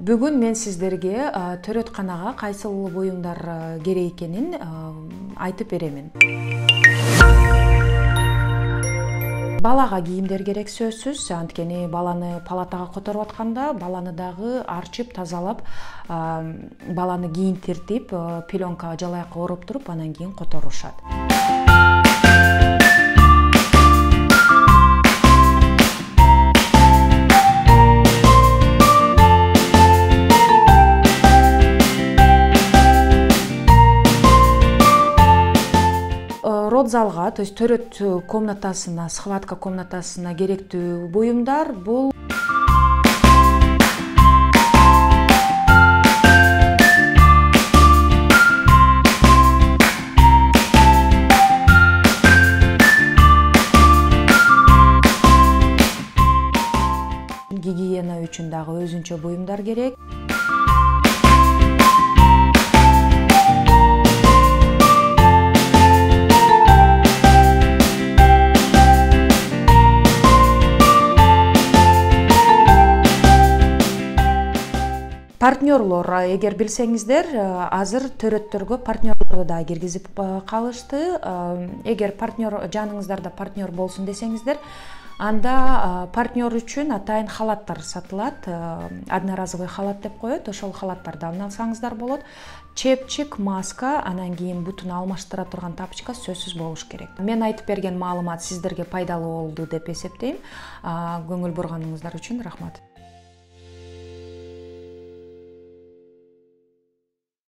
Бүгүн мен сиздерге төрөтканага кайсыл буюмдар керек экенин айтып беремин. Балага кийимдер керек сөзсүз, анткени баланы палатага которуп атканда баланы дагы арчып, тазалап, баланы кийинтиртип, пеленкага жалаякка ороп туруп, анан кийин которушат. Родзалга, то есть төрөт комнатасына, схватка комнатасына керектүү буюмдар бул гигиена үчүн дагы өзүнчө буюмдар керек. Партнерлор, эгер билсеңиздер, азыр төрөттөргө партнерлорду да киргизип калышты. Эгер жаныңыздарда партнер болсун десеңиздер, анда партнер үчүн атайын халаттар сатылат. Одноразовый халат деп коет, ошол халаттарды алсаңыздар болот. Чепчик, маска, анан кийин бутун алмаштыра турган тапочка сөзсүз болуш керек. Мен айтып берген маалымат сиздерге пайдалуу болду деп эсептейм. Көңүл бурганыңыздар үчүн рахмат.